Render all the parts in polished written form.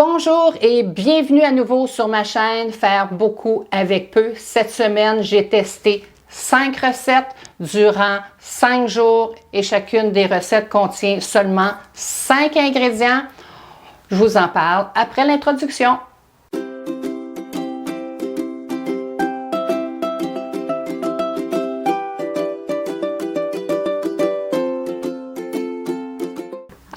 Bonjour et bienvenue à nouveau sur ma chaîne Faire beaucoup avec peu. Cette semaine, j'ai testé 5 recettes durant 5 jours et chacune des recettes contient seulement 5 ingrédients. Je vous en parle après l'introduction.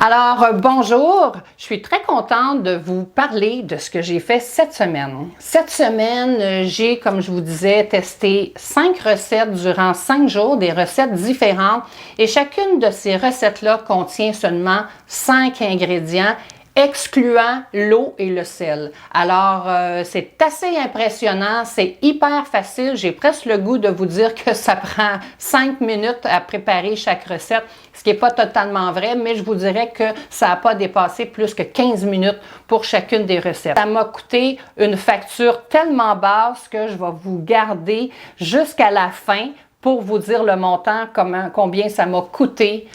Alors, bonjour, je suis très contente de vous parler de ce que j'ai fait cette semaine. Cette semaine, j'ai, comme je vous disais, testé 5 recettes durant 5 jours, des recettes différentes, et chacune de ces recettes-là contient seulement 5 ingrédients, excluant l'eau et le sel. Alors, c'est assez impressionnant, c'est hyper facile. J'ai presque le goût de vous dire que ça prend 5 minutes à préparer chaque recette, ce qui n'est pas totalement vrai, mais je vous dirais que ça n'a pas dépassé plus que 15 minutes pour chacune des recettes. Ça m'a coûté une facture tellement basse que je vais vous garder jusqu'à la fin pour vous dire le montant, combien ça m'a coûté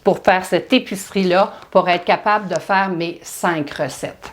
pour faire cette épicerie-là, pour être capable de faire mes 5 recettes.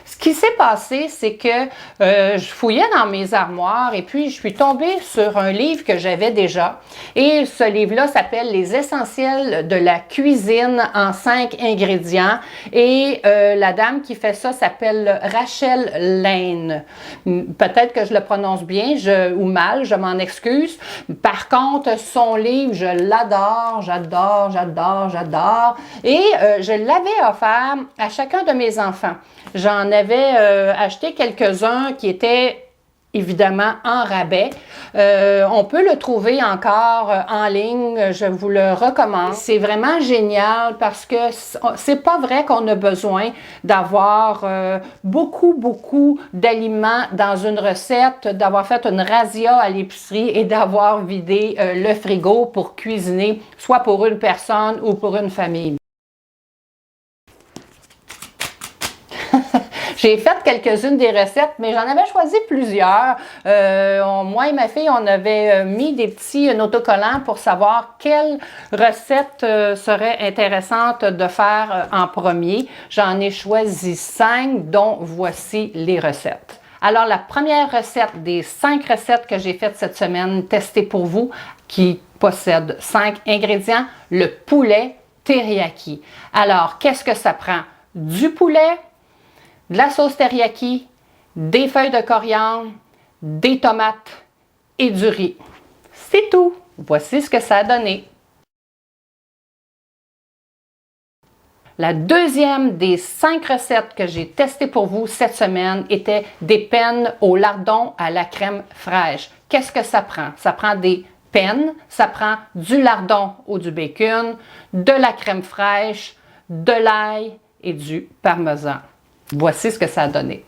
Ce qui s'est passé, c'est que je fouillais dans mes armoires et puis je suis tombée sur un livre que j'avais déjà. Et ce livre-là s'appelle « Les essentiels de la cuisine en 5 ingrédients ». Et la dame qui fait ça s'appelle Rachel Lane. Peut-être que je le prononce bien ou mal, je m'en excuse. Par contre, son livre, je l'adore, j'adore. Et je l'avais offert à chacun de mes enfants. J'en avais acheté quelques-uns qui étaient évidemment en rabais. On peut le trouver encore en ligne, je vous le recommande. C'est vraiment génial parce que c'est pas vrai qu'on a besoin d'avoir beaucoup d'aliments dans une recette, d'avoir fait une razzia à l'épicerie et d'avoir vidé le frigo pour cuisiner, soit pour une personne ou pour une famille. J'ai fait quelques-unes des recettes, mais j'en avais choisi plusieurs. Moi et ma fille, on avait mis des petits autocollants pour savoir quelle recette serait intéressante de faire en premier. J'en ai choisi 5, dont voici les recettes. Alors, la première recette des 5 recettes que j'ai faites cette semaine, testées pour vous, qui possède 5 ingrédients, le poulet teriyaki. Alors, qu'est-ce que ça prend? Du poulet, de la sauce teriyaki, des feuilles de coriandre, des tomates et du riz. C'est tout. Voici ce que ça a donné. La deuxième des 5 recettes que j'ai testées pour vous cette semaine était des pennes au lardon à la crème fraîche. Qu'est-ce que ça prend? Ça prend des pennes, ça prend du lardon ou du bacon, de la crème fraîche, de l'ail et du parmesan. Voici ce que ça a donné.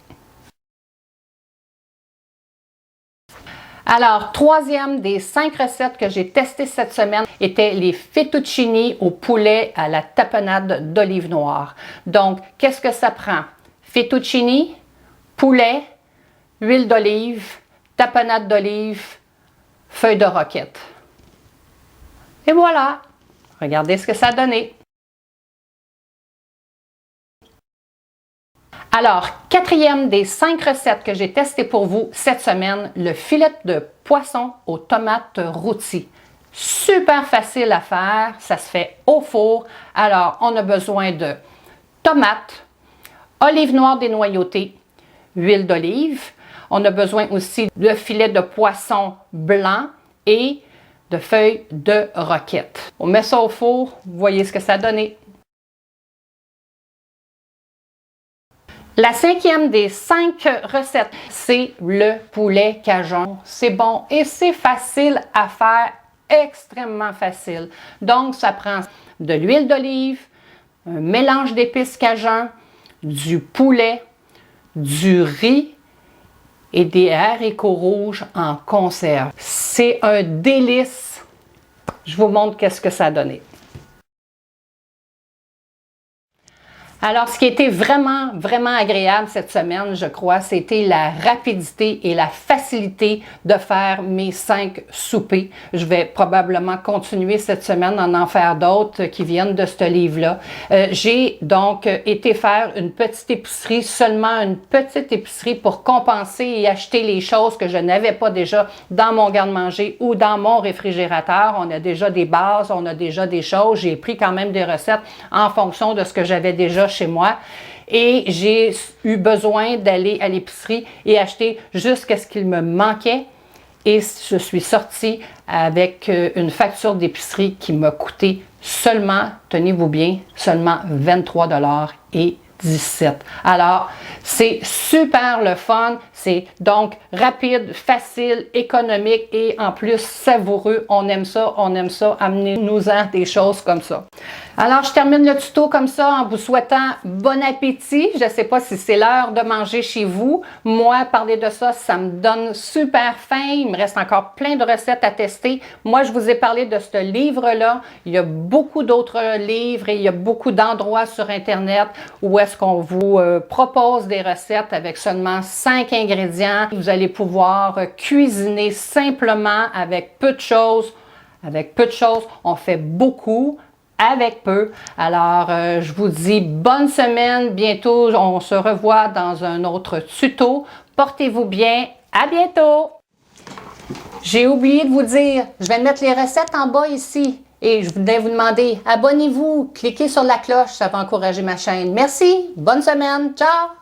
Alors, troisième des 5 recettes que j'ai testées cette semaine étaient les fettuccini au poulet à la tapenade d'olive noire. Donc, qu'est-ce que ça prend? Fettuccini, poulet, huile d'olive, tapenade d'olive, feuilles de roquette. Et voilà! Regardez ce que ça a donné. Alors, quatrième des 5 recettes que j'ai testées pour vous cette semaine, le filet de poisson aux tomates rôties. Super facile à faire, ça se fait au four. Alors, on a besoin de tomates, olive noire dénoyautée, huile d'olive. On a besoin aussi de filet de poisson blanc et de feuilles de roquette. On met ça au four, vous voyez ce que ça a donné. La cinquième des 5 recettes, c'est le poulet cajun. C'est bon et c'est facile à faire, extrêmement facile. Donc, ça prend de l'huile d'olive, un mélange d'épices cajun, du poulet, du riz et des haricots rouges en conserve. C'est un délice. Je vous montre qu'est-ce que ça a donné. Alors, ce qui a été vraiment, vraiment agréable cette semaine, je crois, c'était la rapidité et la facilité de faire mes 5 soupers. Je vais probablement continuer cette semaine à en faire d'autres qui viennent de ce livre-là. J'ai donc été faire une petite épicerie, seulement une petite épicerie pour compenser et acheter les choses que je n'avais pas déjà dans mon garde-manger ou dans mon réfrigérateur. On a déjà des bases, on a déjà des choses. J'ai pris quand même des recettes en fonction de ce que j'avais déjà chez moi et j'ai eu besoin d'aller à l'épicerie et acheter juste ce qu'il me manquait et je suis sortie avec une facture d'épicerie qui m'a coûté seulement, tenez-vous bien, seulement 23,17 $. Alors, c'est super le fun, c'est donc rapide, facile, économique et en plus savoureux. On aime ça, amenez-nous-en des choses comme ça. Alors, je termine le tuto comme ça en vous souhaitant bon appétit. Je ne sais pas si c'est l'heure de manger chez vous. Moi, parler de ça, ça me donne super faim. Il me reste encore plein de recettes à tester. Moi, je vous ai parlé de ce livre-là. Il y a beaucoup d'autres livres et il y a beaucoup d'endroits sur Internet où est-ce qu'on vous propose des recettes avec seulement 5 ingrédients. Vous allez pouvoir cuisiner simplement avec peu de choses. Avec peu de choses, on fait beaucoup avec peu. Alors, je vous dis bonne semaine. Bientôt, on se revoit dans un autre tuto. Portez-vous bien. À bientôt! J'ai oublié de vous dire, je vais mettre les recettes en bas ici. Et je voulais vous demander, abonnez-vous, cliquez sur la cloche, ça va encourager ma chaîne. Merci, bonne semaine, ciao!